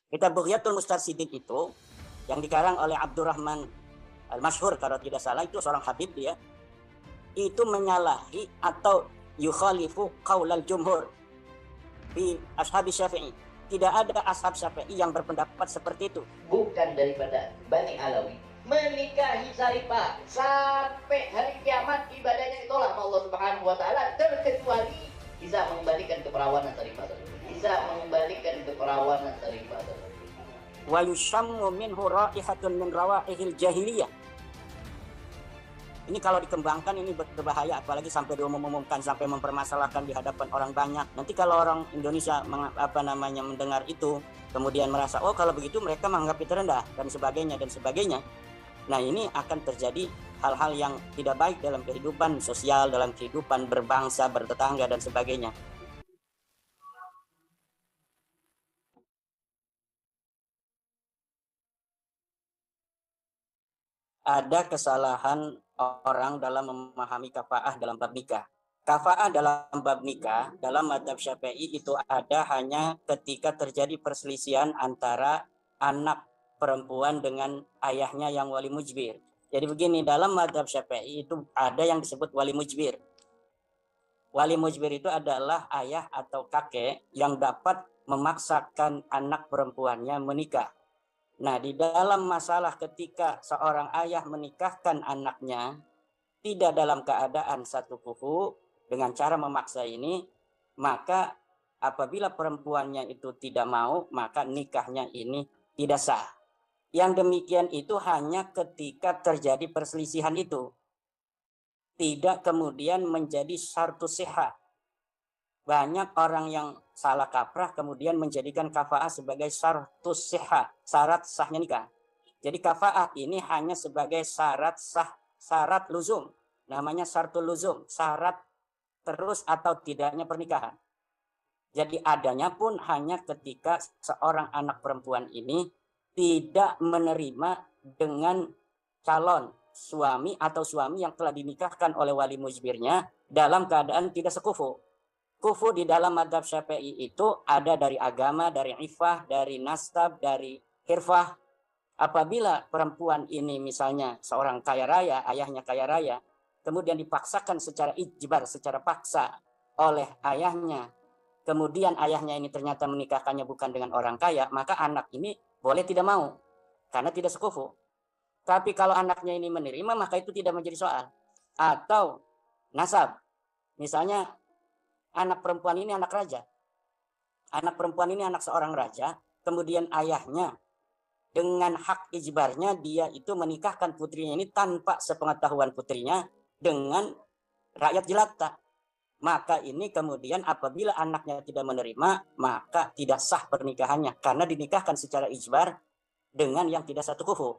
Kitab Bughyatul Mustarsyidin itu yang dikarang oleh Abdurrahman Al-Masyhur kalau tidak salah, itu seorang habib dia, itu menyalahi atau yukhalifu qaulal jumhur di ashabi Syafi'i. Tidak ada ashab Syafi'i yang berpendapat seperti itu. Bukan daripada Bani Alawi. Menikahi Syarifah sampai hari kiamat ibadahnya ditolak Allah Subhanahu wa taala, terkecuali bisa mengembalikan keperawanan Syarifah. Bisa mengembalikan keperawanan Syarifah. Wa yushammu minhu raihatun min rawaihil jahiliyah. Ini kalau dikembangkan ini berbahaya, apalagi sampai diumumkan, sampai mempermasalahkan di hadapan orang banyak. Nanti kalau orang Indonesia mendengar itu, kemudian merasa, oh kalau begitu mereka menganggap itu rendah, dan sebagainya, dan sebagainya. Nah ini akan terjadi hal-hal yang tidak baik dalam kehidupan sosial, dalam kehidupan berbangsa, bertetangga, dan sebagainya. Ada kesalahan orang dalam memahami kafa'ah dalam bab nikah. Kafa'ah dalam bab nikah, dalam mazhab Syafi'i itu ada hanya ketika terjadi perselisihan antara anak perempuan dengan ayahnya yang wali mujbir. Jadi begini, dalam mazhab Syafi'i itu ada yang disebut wali mujbir. Wali mujbir itu adalah ayah atau kakek yang dapat memaksakan anak perempuannya menikah. Nah, di dalam masalah ketika seorang ayah menikahkan anaknya tidak dalam keadaan satu kufu dengan cara memaksa ini, maka apabila perempuannya itu tidak mau, maka nikahnya ini tidak sah. Yang demikian itu hanya ketika terjadi perselisihan itu. Tidak kemudian menjadi syartu sihah. Banyak orang yang salah kaprah kemudian menjadikan kafa'ah sebagai syartus sihah, syarat sahnya nikah. Jadi kafa'ah ini hanya sebagai syarat sah, syarat luzum. Namanya syartul luzum, syarat terus atau tidaknya pernikahan. Jadi adanya pun hanya ketika seorang anak perempuan ini tidak menerima dengan calon suami atau suami yang telah dinikahkan oleh wali mujbirnya dalam keadaan tidak sekufu. Kufu di dalam mazhab Syafi'i itu ada dari agama, dari ifah, dari nasab, dari hirfah. Apabila perempuan ini misalnya seorang kaya raya, ayahnya kaya raya, kemudian dipaksakan secara ijbar, secara paksa oleh ayahnya, kemudian ayahnya ini ternyata menikahkannya bukan dengan orang kaya, maka anak ini boleh tidak mau, karena tidak sekufu. Tapi kalau anaknya ini menerima, maka itu tidak menjadi soal. Atau nasab, misalnya anak perempuan ini anak raja. Anak perempuan ini anak seorang raja, kemudian ayahnya dengan hak ijbarnya dia itu menikahkan putrinya ini tanpa sepengetahuan putrinya dengan rakyat jelata. Maka ini kemudian apabila anaknya tidak menerima, maka tidak sah pernikahannya karena dinikahkan secara ijbar dengan yang tidak satu kufu.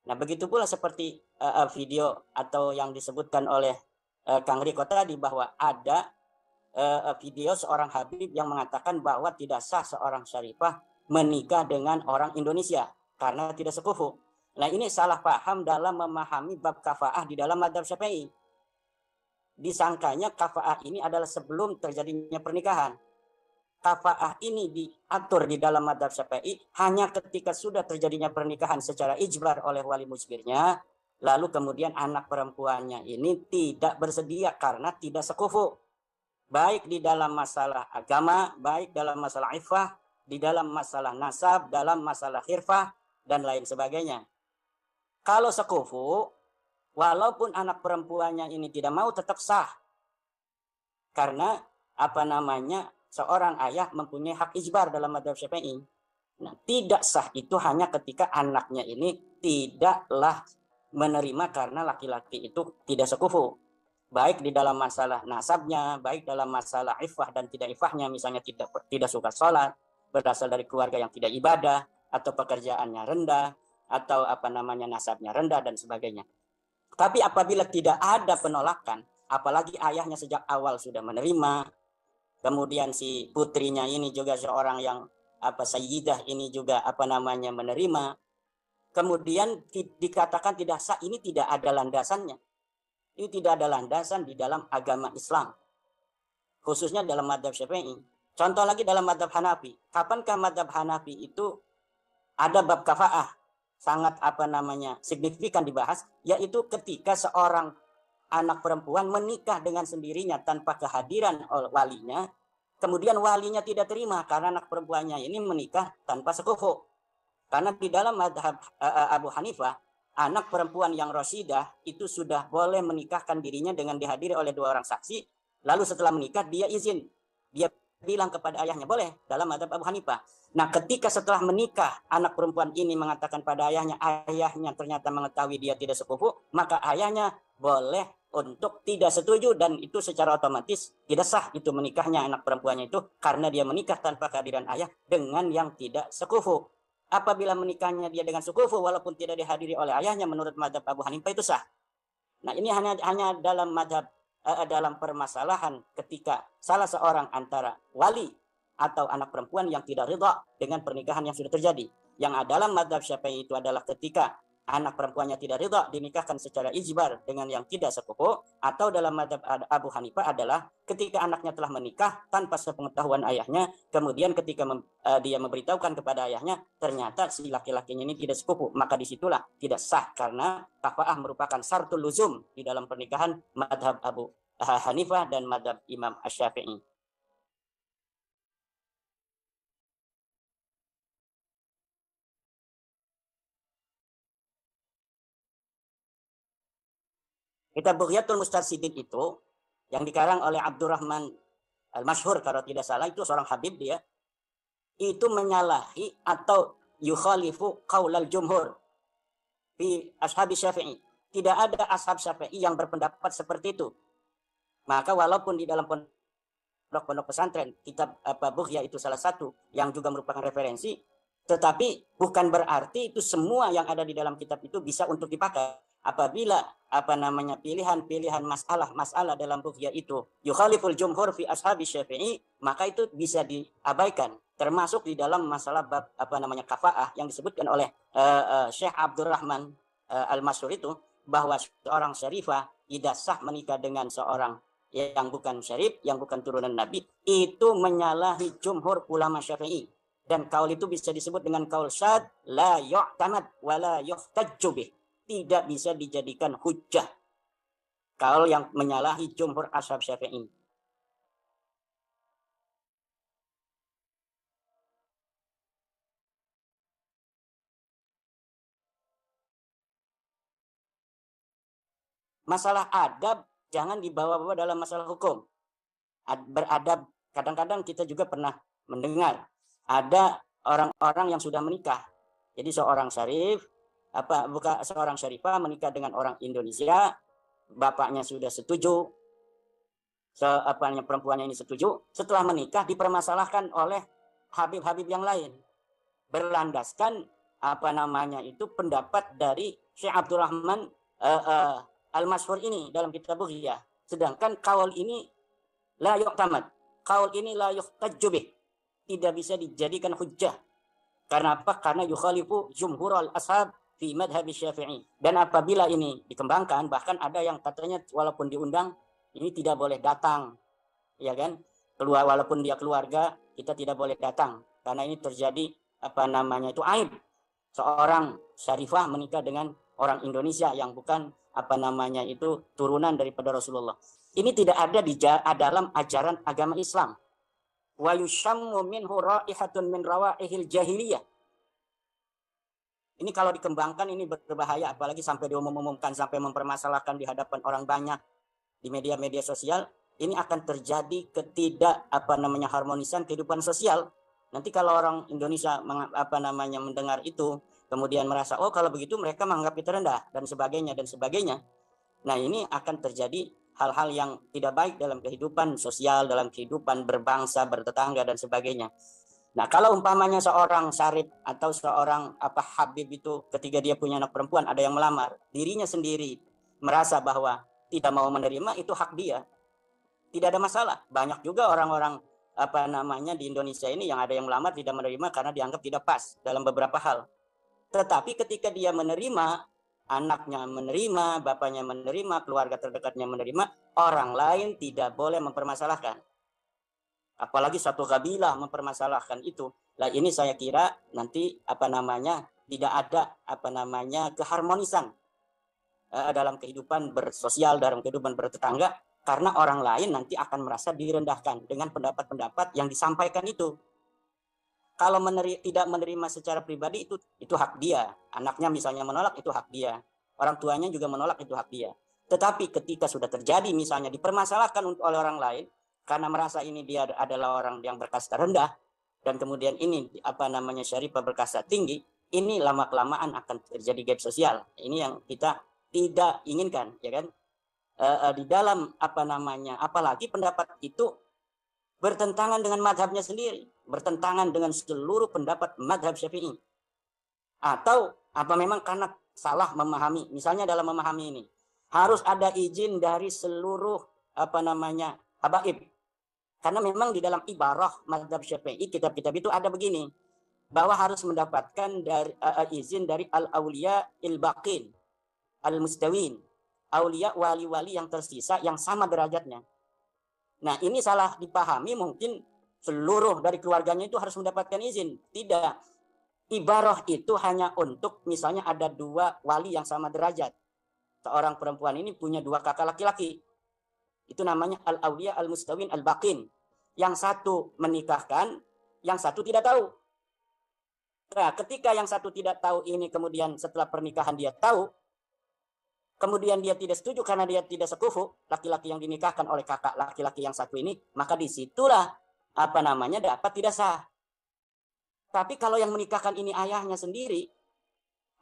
Nah, begitu pula seperti video atau yang disebutkan oleh Kang Riko tadi bahwa ada video seorang habib yang mengatakan bahwa tidak sah seorang syarifah menikah dengan orang Indonesia karena tidak sekufu. Nah, ini salah paham dalam memahami bab kafa'ah di dalam mazhab Syafi'i. Disangkanya kafa'ah ini adalah sebelum terjadinya pernikahan. Kafa'ah ini diatur di dalam mazhab Syafi'i hanya ketika sudah terjadinya pernikahan secara ijbar oleh wali mujbirnya, lalu kemudian anak perempuannya ini tidak bersedia karena tidak sekufu. Baik di dalam masalah agama, baik dalam masalah ifah, di dalam masalah nasab, dalam masalah hirfah, dan lain sebagainya. Kalau sekufu, walaupun anak perempuannya ini tidak mau tetap sah. Karena seorang ayah mempunyai hak ijbar dalam mazhab Syafi'i. Nah, tidak sah itu hanya ketika anaknya ini tidaklah menerima karena laki-laki itu tidak sekufu. Baik di dalam masalah nasabnya, baik dalam masalah ifah dan tidak ifahnya, misalnya tidak suka sholat, berasal dari keluarga yang tidak ibadah, atau pekerjaannya rendah, atau nasabnya rendah dan sebagainya. Tapi apabila tidak ada penolakan, apalagi ayahnya sejak awal sudah menerima, kemudian si putrinya ini juga seorang yang sayyidah ini juga menerima, kemudian dikatakan tidak sah, ini tidak ada landasannya. Ini tidak ada landasan di dalam agama Islam, khususnya dalam mazhab Syafi'i. Contoh lagi dalam madhab Hanafi. Kapankah madhab Hanafi itu ada bab kafaah sangat signifikan dibahas, yaitu ketika seorang anak perempuan menikah dengan sendirinya tanpa kehadiran walinya, kemudian walinya tidak terima karena anak perempuannya ini menikah tanpa sekufu. Karena di dalam madhab Abu Hanifah, anak perempuan yang rasidah itu sudah boleh menikahkan dirinya dengan dihadiri oleh 2 orang saksi, lalu setelah menikah dia izin, dia bilang kepada ayahnya, boleh, dalam madhab Abu Hanifah. Nah, ketika setelah menikah anak perempuan ini mengatakan pada ayahnya, ayahnya ternyata mengetahui dia tidak sepupu, maka ayahnya boleh untuk tidak setuju, dan itu secara otomatis tidak sah itu menikahnya anak perempuannya itu, karena dia menikah tanpa kehadiran ayah dengan yang tidak sekufu. Apabila menikahnya dia dengan sekufu walaupun tidak dihadiri oleh ayahnya, menurut madhab Abu Hanifah itu sah. Nah, ini hanya dalam madhab dalam permasalahan ketika salah seorang antara wali atau anak perempuan yang tidak ridha dengan pernikahan yang sudah terjadi. Yang dalam madhab Syafi'i itu adalah ketika anak perempuannya tidak ridha dinikahkan secara ijbar dengan yang tidak sepupu, atau dalam madhab Abu Hanifah adalah ketika anaknya telah menikah tanpa sepengetahuan ayahnya, kemudian ketika dia memberitahukan kepada ayahnya ternyata si laki-lakinya ini tidak sepupu, maka disitulah tidak sah, karena kafaah merupakan syartul luzum di dalam pernikahan madhab Abu Hanifah dan madhab Imam Asy-Syafi'i. Kitab Bughyatul Mustarsyidin itu yang dikarang oleh Abdurrahman Al-Masyhur kalau tidak salah, itu seorang habib, dia itu menyalahi atau yukhalifu qaulal jumhur fi ashabi Syafi'i. Tidak ada ashab Syafi'i yang berpendapat seperti itu. Maka walaupun di dalam pondok pesantren kitab Bughya itu salah satu yang juga merupakan referensi, tetapi bukan berarti itu semua yang ada di dalam kitab itu bisa untuk dipakai. Apabila pilihan-pilihan masalah dalam Bughya itu yukhaliful jumhur fi ashabi Syafi'i, maka itu bisa diabaikan, termasuk di dalam masalah bab kafaah yang disebutkan oleh Syekh Abdurrahman Al-Masyhur itu, bahwa seorang syarifah tidak sah menikah dengan seorang yang bukan syarif, yang bukan turunan Nabi, itu menyalahi jumhur ulama Syafi'i. Dan kaul itu bisa disebut dengan kaul syad, la yu'tamad wa la yuhtajju bih. Tidak bisa dijadikan hujjah. Kaul yang menyalahi jumhur ashab Syafi'i. Masalah adab jangan dibawa-bawa dalam masalah hukum. Beradab, kadang-kadang kita juga pernah mendengar ada orang-orang yang sudah menikah. Jadi seorang syarif, seorang syarifah menikah dengan orang Indonesia, bapaknya sudah setuju, perempuannya ini setuju, setelah menikah dipermasalahkan oleh habib-habib yang lain, berlandaskan pendapat dari Syekh Abdurrahman Al-Masyhur ini dalam kitab Bughya. Sedangkan kaul ini la yu'tamad, kaul ini la yuhtajju bih, tidak bisa dijadikan hujjah. Karena apa? Karena yukhalifu jumhurul ashab fi madhhab Syafi'i. Dan apabila ini dikembangkan, bahkan ada yang katanya walaupun diundang ini tidak boleh datang, ya kan? Walaupun dia keluarga, kita tidak boleh datang, karena ini terjadi itu aib. Seorang syarifah menikah dengan orang Indonesia yang bukan turunan daripada Rasulullah. Ini tidak ada di dalam ajaran agama Islam. Wa yushammu minhu raihatun min rawaihil jahiliyah. Ini kalau dikembangkan ini berbahaya, apalagi sampai diumumkan, sampai mempermasalahkan di hadapan orang banyak di media-media sosial. Ini akan terjadi harmonisan kehidupan sosial. Nanti kalau orang Indonesia mendengar itu, kemudian merasa kalau begitu mereka menganggap itu rendah dan sebagainya. Nah, ini akan terjadi hal-hal yang tidak baik dalam kehidupan sosial, dalam kehidupan berbangsa, bertetangga dan sebagainya. Nah, kalau umpamanya seorang syarif atau seorang habib itu ketika dia punya anak perempuan ada yang melamar, dirinya sendiri merasa bahwa tidak mau menerima, itu hak dia. Tidak ada masalah. Banyak juga orang-orang di Indonesia ini yang ada yang melamar tidak menerima karena dianggap tidak pas dalam beberapa hal. Tetapi ketika dia menerima, anaknya menerima, bapaknya menerima, keluarga terdekatnya menerima, orang lain tidak boleh mempermasalahkan. apalagi satu kabilah mempermasalahkan itu. Lah ini saya kira nanti tidak ada keharmonisan dalam kehidupan bersosial, dalam kehidupan bertetangga, karena orang lain nanti akan merasa direndahkan dengan pendapat-pendapat yang disampaikan itu. Kalau tidak menerima secara pribadi itu hak dia. Anaknya misalnya menolak, itu hak dia. Orang tuanya juga menolak, itu hak dia. Tetapi ketika sudah terjadi misalnya dipermasalahkan oleh orang lain karena merasa ini dia adalah orang yang berkasta rendah, dan kemudian ini syarifah berkasta tinggi, ini lama-kelamaan akan terjadi gap sosial. Ini yang kita tidak inginkan, ya kan? Di dalam apalagi pendapat itu bertentangan dengan madhabnya sendiri, bertentangan dengan seluruh pendapat madhab Syafi'i, atau memang karena salah memahami. Misalnya dalam memahami ini harus ada izin dari seluruh habaib, karena memang di dalam ibarah madhab Syafi'i, kitab-kitab itu ada begini, bahwa harus mendapatkan dari izin dari al-auliya il-baqin al-mustawin, aulia wali-wali yang tersisa yang sama derajatnya. Nah, ini salah dipahami, mungkin seluruh dari keluarganya itu harus mendapatkan izin. Tidak. Ibarah itu hanya untuk misalnya ada 2 wali yang sama derajat. Seorang perempuan ini punya 2 kakak laki-laki. Itu namanya al-aulia al-mustawin al-baqin. Yang satu menikahkan, yang satu tidak tahu. Nah, ketika yang satu tidak tahu ini kemudian setelah pernikahan dia tahu, kemudian dia tidak setuju karena dia tidak sekufu, laki-laki yang dinikahkan oleh kakak laki-laki yang satu ini, maka disitulah dapat tidak sah. Tapi kalau yang menikahkan ini ayahnya sendiri,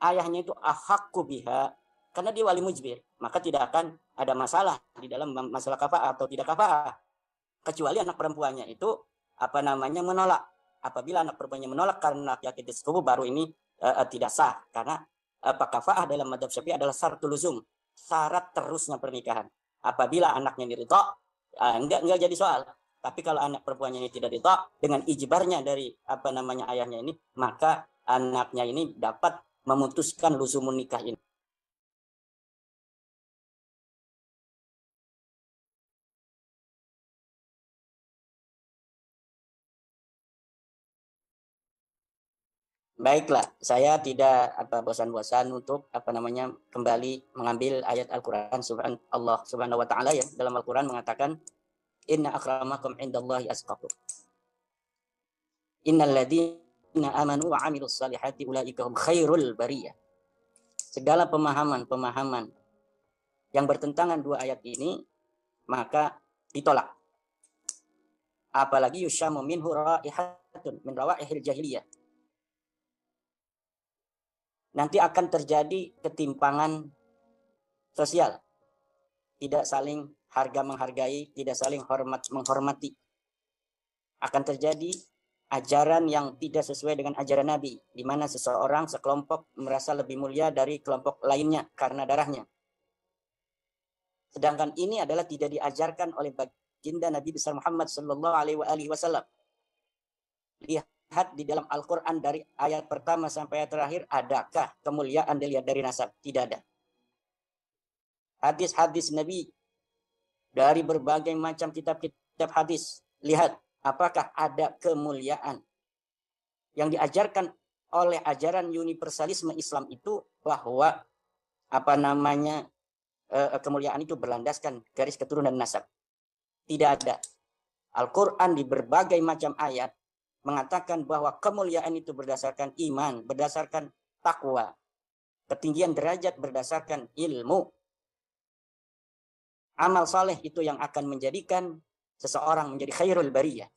ayahnya itu ahaqqu biha, karena dia wali mujbir, maka tidak akan ada masalah di dalam masalah kafa'ah atau tidak kafa'ah. Kecuali anak perempuannya itu menolak. Apabila anak perempuannya menolak karena laki-laki sekufu, baru ini tidak sah, karena kafa'ah dalam madzhab Syafi'i adalah syaratul luzum, syarat terusnya pernikahan. Apabila anaknya diridha, enggak jadi soal. Tapi kalau anak perempuannya ini tidak ridha dengan ijbarnya dari ayahnya ini, maka anaknya ini dapat memutuskan luzumun nikah ini. Baiklah, saya tidak bosan-bosan untuk kembali mengambil ayat Al-Qur'an. Allah Subhanahu wa taala ya dalam Al-Qur'an mengatakan, inna akramakum indallahi atqakum. Innal ladzina amanu wa 'amilus solihati ulaika hum khairul bariyah. Segala pemahaman yang bertentangan 2 ayat ini maka ditolak. Apalagi yushamu minhu raihatun min rawaihil jahiliyah. Nanti akan terjadi ketimpangan sosial. Tidak saling harga menghargai, tidak saling hormat menghormati. Akan terjadi ajaran yang tidak sesuai dengan ajaran Nabi, di mana seseorang sekelompok merasa lebih mulia dari kelompok lainnya karena darahnya. Sedangkan ini adalah tidak diajarkan oleh baginda Nabi besar Muhammad sallallahu alaihi wasallam. Lihat di dalam Al-Quran dari ayat pertama sampai ayat terakhir, adakah kemuliaan dilihat dari nasab? Tidak ada. Hadis-hadis Nabi dari berbagai macam kitab-kitab hadis, lihat apakah ada kemuliaan yang diajarkan oleh ajaran universalisme Islam itu, bahwa kemuliaan itu berlandaskan garis keturunan nasab. Tidak ada. Al-Quran di berbagai macam ayat mengatakan bahwa kemuliaan itu berdasarkan iman, berdasarkan takwa. Ketinggian derajat berdasarkan ilmu. Amal saleh itu yang akan menjadikan seseorang menjadi khairul bariyah.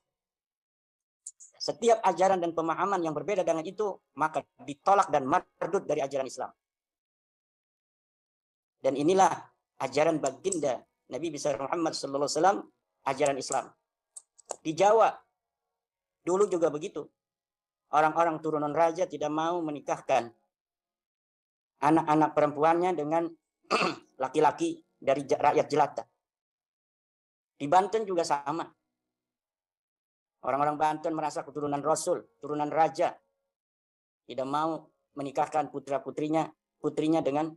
Setiap ajaran dan pemahaman yang berbeda dengan itu, maka ditolak dan mardud dari ajaran Islam. Dan inilah ajaran baginda Nabi besar Muhammad sallallahu alaihi wasallam, ajaran Islam. Di Jawa dulu juga begitu. Orang-orang turunan raja tidak mau menikahkan anak-anak perempuannya dengan laki-laki dari rakyat jelata. Di Banten juga sama. Orang-orang Banten merasa keturunan Rasul, turunan raja, tidak mau menikahkan putrinya dengan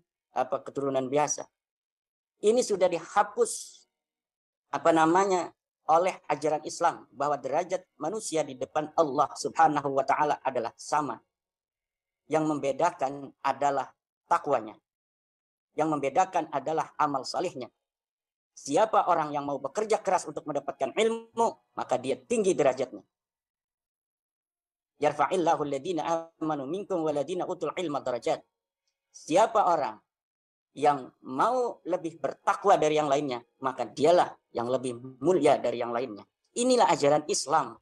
keturunan biasa. Ini sudah dihapus oleh ajaran Islam bahwa derajat manusia di depan Allah Subhanahu wa taala adalah sama. Yang membedakan adalah takwanya. Yang membedakan adalah amal salihnya. Siapa orang yang mau bekerja keras untuk mendapatkan ilmu, maka dia tinggi derajatnya. Yarfa'illahu alladhina amanu minkum waladina utul ilma darajat. Siapa orang yang mau lebih bertakwa dari yang lainnya, maka dialah yang lebih mulia dari yang lainnya. Inilah ajaran Islam.